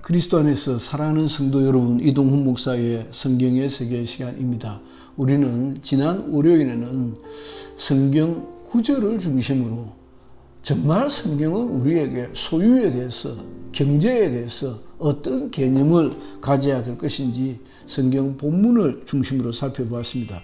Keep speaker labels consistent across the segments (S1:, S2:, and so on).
S1: 그리스도 안에서 사랑하는 성도 여러분, 이동훈 목사의 성경의 세계 시간입니다. 우리는 지난 월요일에는 성경 구절을 중심으로 정말 성경은 우리에게 소유에 대해서, 경제에 대해서 어떤 개념을 가져야 될 것인지 성경 본문을 중심으로 살펴보았습니다.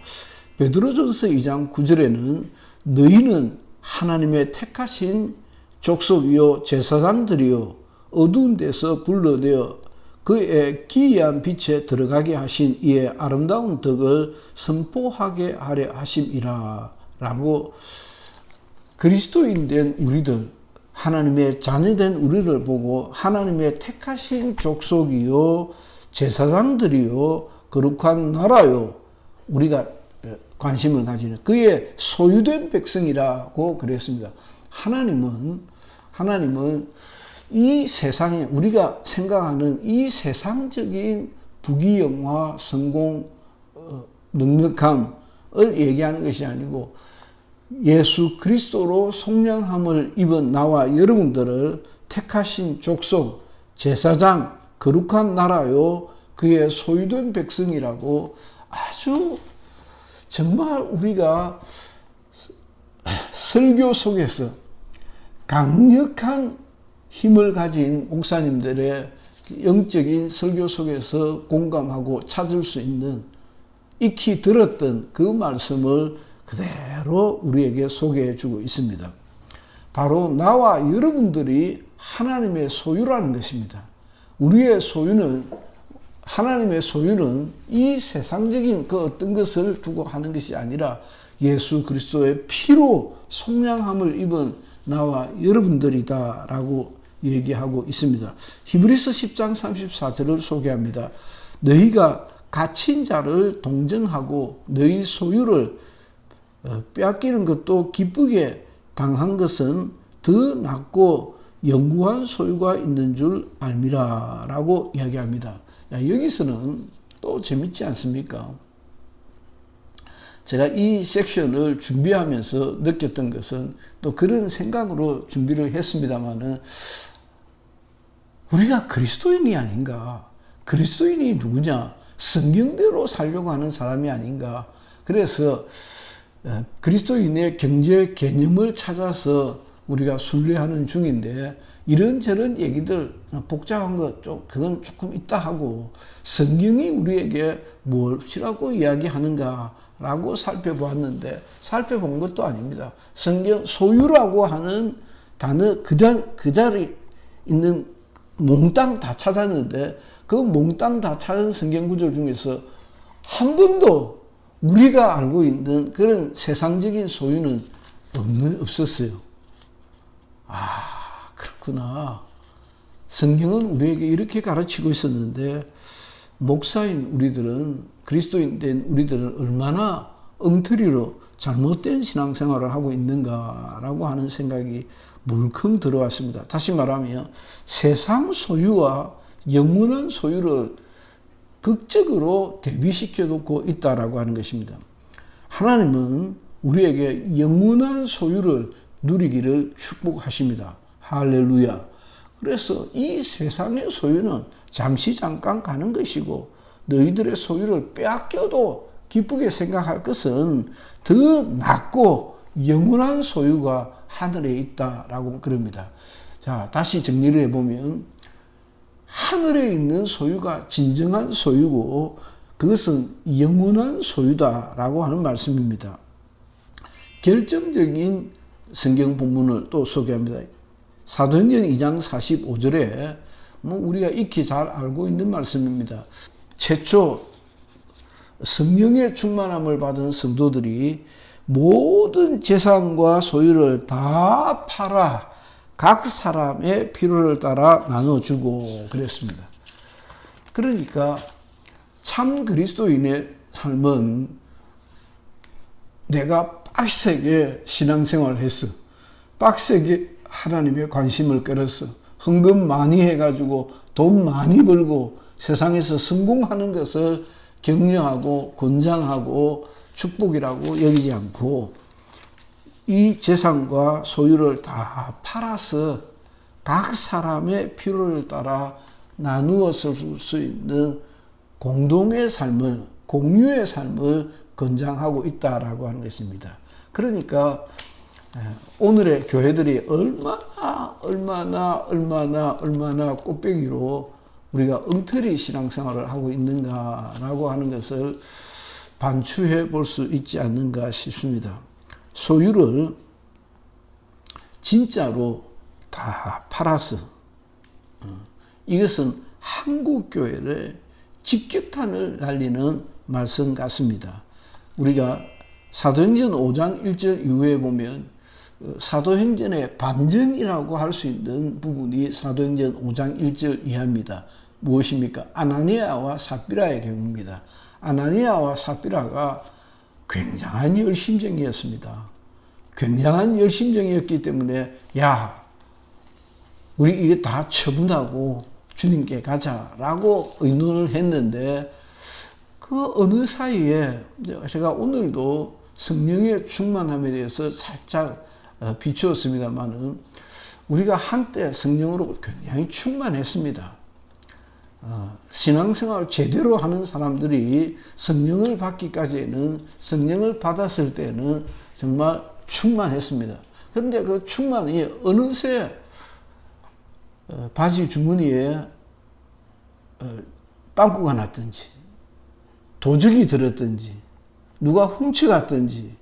S1: 베드로전서 2장 9절에는 너희는 하나님의 택하신 족속이요 제사장들이요 어두운 데서 불러내어 그의 기이한 빛에 들어가게 하신 이의 아름다운 덕을 선포하게 하려 하심이라 라고 그리스도인 된 우리들, 하나님의 자녀된 우리를 보고 하나님의 택하신 족속이요 제사장들이요 거룩한 나라요 우리가 관심을 가지는 그의 소유된 백성이라고 그랬습니다. 하나님은 이 세상에 우리가 생각하는 이 세상적인 부귀영화, 성공, 넉넉함을 얘기하는 것이 아니고 예수 그리스도로 속량함을 입은 나와 여러분들을 택하신 족속, 제사장, 거룩한 나라요 그의 소유된 백성이라고 아주 정말 우리가 설교 속에서 강력한 힘을 가진 목사님들의 영적인 설교 속에서 공감하고 찾을 수 있는 익히 들었던 그 말씀을 그대로 우리에게 소개해 주고 있습니다. 바로 나와 여러분들이 하나님의 소유라는 것입니다. 우리의 소유는 하나님의 소유는 이 세상적인 그 어떤 것을 두고 하는 것이 아니라 예수 그리스도의 피로 속량함을 입은 나와 여러분들이다라고 얘기하고 있습니다. 히브리서 10장 34절을 소개합니다. 너희가 갇힌 자를 동정하고 너희 소유를 빼앗기는 것도 기쁘게 당한 것은 더 낫고 영구한 소유가 있는 줄 알미라 라고 이야기합니다. 여기서는 또 재밌지 않습니까? 제가 이 섹션을 준비하면서 느꼈던 것은 또 그런 생각으로 준비를 했습니다마는 우리가 그리스도인이 아닌가? 그리스도인이 누구냐? 성경대로 살려고 하는 사람이 아닌가? 그래서 그리스도인의 경제 개념을 찾아서 우리가 순례하는 중인데 이런저런 얘기들 복잡한 것 그건 조금 있다 하고 성경이 우리에게 무엇이라고 이야기하는가 라고 살펴보았는데 살펴본 것도 아닙니다. 성경 소유라고 하는 단어 그 자리 있는 몽땅 다 찾았는데 그 몽땅 다 찾은 성경 구절 중에서 한 번도 우리가 알고 있는 그런 세상적인 소유는 없었어요. 그렇구나. 성경은 우리에게 이렇게 가르치고 있었는데 목사인 우리들은 그리스도인 된 우리들은 얼마나 엉터리로 잘못된 신앙생활을 하고 있는가라고 하는 생각이 물컹 들어왔습니다. 다시 말하면 세상 소유와 영원한 소유를 극적으로 대비시켜 놓고 있다라고 하는 것입니다. 하나님은 우리에게 영원한 소유를 누리기를 축복하십니다. 할렐루야. 그래서 이 세상의 소유는 잠시 잠깐 가는 것이고 너희들의 소유를 빼앗겨도 기쁘게 생각할 것은 더 낫고 영원한 소유가 하늘에 있다라고 그럽니다. 자, 다시 정리를 해보면 하늘에 있는 소유가 진정한 소유고 그것은 영원한 소유다라고 하는 말씀입니다. 결정적인 성경 본문을 또 소개합니다. 사도행전 2장 45절에 우리가 익히 잘 알고 있는 말씀입니다. 최초 성령의 충만함을 받은 성도들이 모든 재산과 소유를 다 팔아 각 사람의 필요를 따라 나눠주고 그랬습니다. 그러니까 참 그리스도인의 삶은 내가 빡세게 신앙생활을 했어. 빡세게 하나님의 관심을 끌었어. 헌금 많이 해가지고 돈 많이 벌고 세상에서 성공하는 것을 격려하고 권장하고 축복이라고 여기지 않고 이 재산과 소유를 다 팔아서 각 사람의 필요를 따라 나누어 쓸 수 있는 공동의 삶을, 공유의 삶을 권장하고 있다라고 하는 것입니다. 그러니까 오늘의 교회들이 얼마나 꽃배기로 우리가 엉터리 신앙생활을 하고 있는가라고 하는 것을 반추해 볼 수 있지 않는가 싶습니다. 소유를 진짜로 다 팔아서 이것은 한국교회를 직격탄을 날리는 말씀 같습니다. 우리가 사도행전 5장 1절 이후에 보면 사도행전의 반전이라고 할 수 있는 부분이 사도행전 5장 1절 이하입니다. 무엇입니까? 아나니아와 삽비라의 경우입니다. 아나니아와 삽비라가 굉장한 열심쟁이였습니다. 굉장한 열심쟁이였기 때문에 우리 이게 다 처분하고 주님께 가자라고 의논을 했는데 그 어느 사이에 제가 오늘도 성령의 충만함에 대해서 살짝 비추었습니다만은 우리가 한때 성령으로 굉장히 충만했습니다. 신앙생활 제대로 하는 사람들이 성령을 받기까지는, 성령을 받았을 때는 정말 충만했습니다. 그런데 그 충만이 어느새 바지 주머니에 빵꾸가 났든지, 도적이 들었든지, 누가 훔쳐갔든지,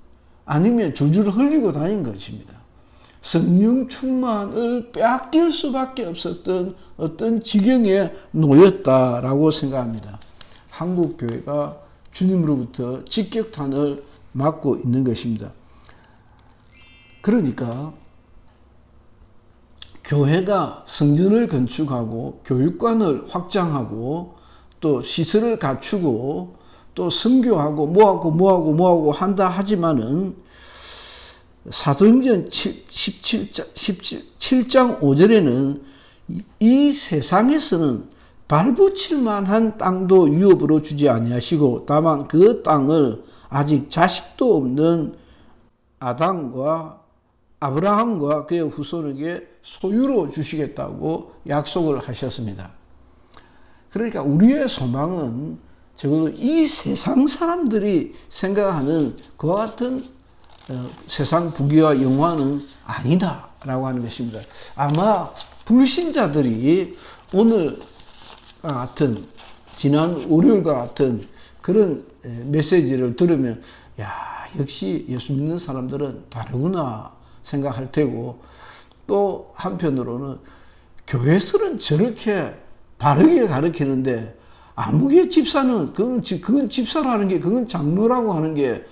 S1: 아니면 줄줄 흘리고 다닌 것입니다. 성령 충만을 빼앗길 수밖에 없었던 어떤 지경에 놓였다라고 생각합니다. 한국 교회가 주님으로부터 직격탄을 맞고 있는 것입니다. 그러니까 교회가 성전을 건축하고 교육관을 확장하고 또 시설을 갖추고 또 선교하고 뭐하고 한다 하지만은 사도행전 17장 5절에는 이 세상에서는 발붙일 만한 땅도 유업으로 주지 아니하시고 다만 그 땅을 아직 자식도 없는 아담과 아브라함과 그의 후손에게 소유로 주시겠다고 약속을 하셨습니다. 그러니까 우리의 소망은 적어도 이 세상 사람들이 생각하는 그와 같은 세상 부귀와 영화는 아니다라고 하는 것입니다. 아마 불신자들이 오늘과 같은, 지난 월요일과 같은 그런 메시지를 들으면 역시 예수 믿는 사람들은 다르구나 생각할 테고, 또 한편으로는 교회에서는 저렇게 바르게 가르치는데 아무개 집사는 그건 집사라는 게, 그건 장로라고 하는 게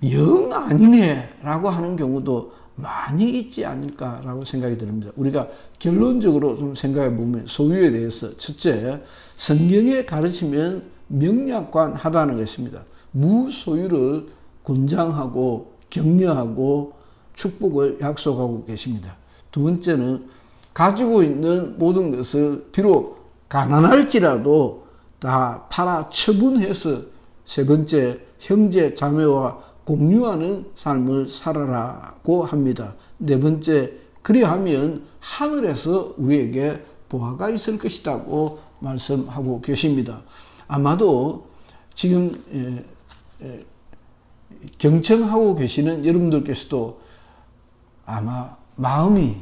S1: 영 아니네 라고 하는 경우도 많이 있지 않을까라고 생각이 듭니다. 우리가 결론적으로 좀 생각해 보면 소유에 대해서 첫째, 성경에 가르치면 명약관하다는 것입니다. 무소유를 권장하고 격려하고 축복을 약속하고 계십니다. 두 번째는 가지고 있는 모든 것을 비록 가난할지라도 다 팔아 처분해서, 세 번째, 형제 자매와 공유하는 삶을 살아라고 합니다. 네 번째, 그리하면 하늘에서 우리에게 보화가 있을 것이라고 말씀하고 계십니다. 아마도 지금 경청하고 계시는 여러분들께서도 아마 마음이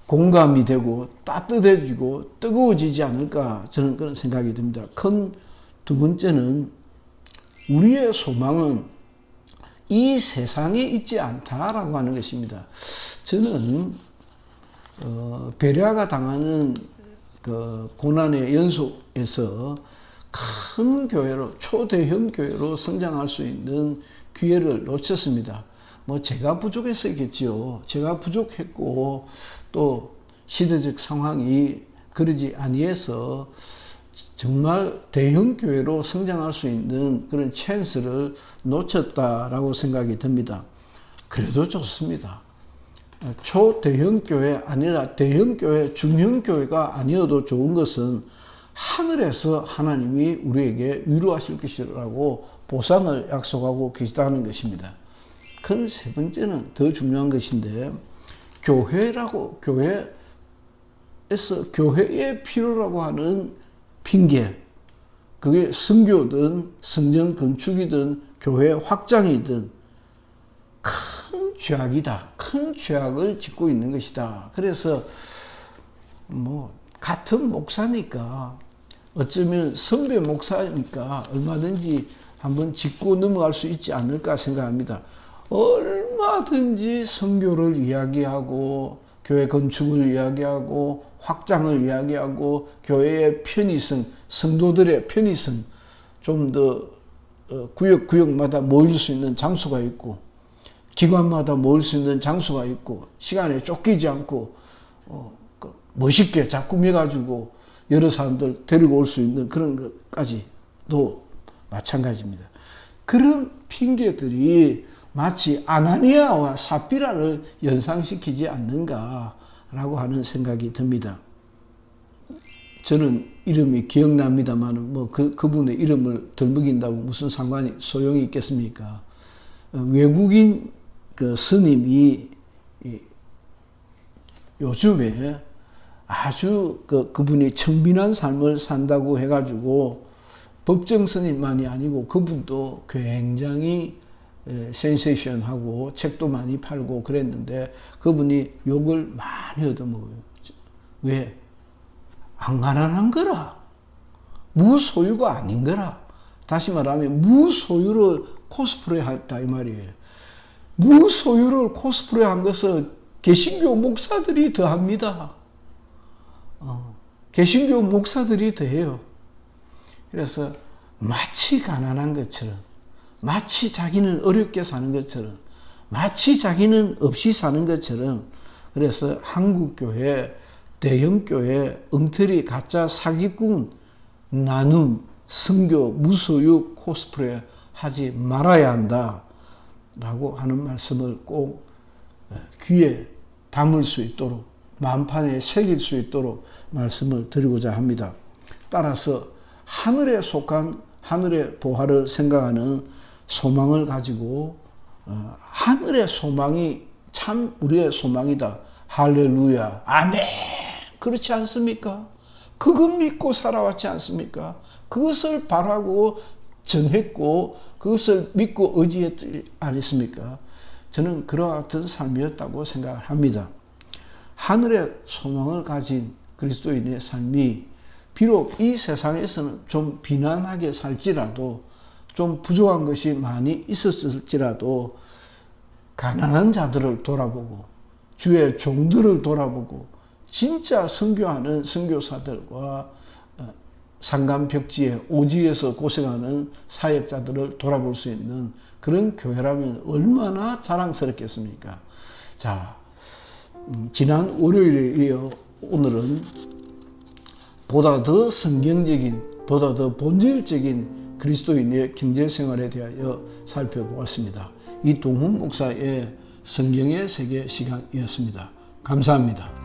S1: 공감이 되고 따뜻해지고 뜨거워지지 않을까, 저는 그런 생각이 듭니다. 큰 두 번째는 우리의 소망은 이 세상에 있지 않다라고 하는 것입니다. 저는 베레아가 당하는 그 고난의 연속에서 큰 교회로, 초대형 교회로 성장할 수 있는 기회를 놓쳤습니다. 제가 부족했었겠지요. 제가 부족했고 또 시대적 상황이 그러지 아니해서 정말 대형 교회로 성장할 수 있는 그런 찬스를 놓쳤다라고 생각이 듭니다. 그래도 좋습니다. 초대형 교회 아니라 대형 교회, 중형 교회가 아니어도 좋은 것은 하늘에서 하나님이 우리에게 위로하실 것이라고 보상을 약속하고 계시다는 것입니다. 큰 세 번째는 더 중요한 것인데, 교회 교회의 필요라고 하는 핑계, 그게 선교든 성전 건축이든 교회 확장이든 큰 죄악이다. 큰 죄악을 짓고 있는 것이다. 그래서 같은 목사니까, 어쩌면 선배 목사니까 얼마든지 한번 짚고 넘어갈 수 있지 않을까 생각합니다. 얼마든지 선교를 이야기하고 교회 건축을 이야기하고 확장을 이야기하고 교회의 편의성, 성도들의 편의성, 좀 더 구역마다 모일 수 있는 장소가 있고 기관마다 모일 수 있는 장소가 있고 시간에 쫓기지 않고 멋있게 잘 꾸며가지고 여러 사람들 데리고 올 수 있는 그런 것까지도 마찬가지입니다. 그런 핑계들이 마치 아나니아와 삽비라를 연상시키지 않는가라고 하는 생각이 듭니다. 저는 이름이 기억납니다만 그분의 이름을 덜먹인다고 무슨 소용이 있겠습니까? 외국인 스님이 요즘에 아주 그분이 청빈한 삶을 산다고 해가지고 법정 스님만이 아니고 그분도 굉장히 센세이션하고 책도 많이 팔고 그랬는데 그분이 욕을 많이 얻어먹어요. 왜? 안 가난한 거라. 무소유가 아닌 거라. 다시 말하면 무소유를 코스프레 했다 이 말이에요. 무소유를 코스프레 한 것은 개신교 목사들이 더합니다. 개신교 목사들이 더해요. 그래서 마치 가난한 것처럼, 마치 자기는 어렵게 사는 것처럼, 마치 자기는 없이 사는 것처럼, 그래서 한국교회, 대형교회, 엉터리 가짜 사기꾼, 나눔, 선교, 무소유 코스프레 하지 말아야 한다 라고 하는 말씀을 꼭 귀에 담을 수 있도록, 만판에 새길 수 있도록 말씀을 드리고자 합니다. 따라서 하늘에 속한 하늘의 보화를 생각하는 소망을 가지고 하늘의 소망이 참 우리의 소망이다. 할렐루야. 아멘. 그렇지 않습니까? 그것 믿고 살아왔지 않습니까? 그것을 바라고 전했고 그것을 믿고 의지했지 않습니까? 저는 그와 같은 삶이었다고 생각을 합니다. 하늘의 소망을 가진 그리스도인의 삶이 비록 이 세상에서는 좀 비난하게 살지라도 좀 부족한 것이 많이 있었을지라도 가난한 자들을 돌아보고 주의 종들을 돌아보고 진짜 선교하는 선교사들과 상간벽지에 오지에서 고생하는 사역자들을 돌아볼 수 있는 그런 교회라면 얼마나 자랑스럽겠습니까? 자, 지난 월요일에 이어 오늘은 보다 더 성경적인, 보다 더 본질적인 그리스도인의 경제생활에 대하여 살펴보았습니다. 이동훈 목사의 성경의 세계 시간이었습니다. 감사합니다.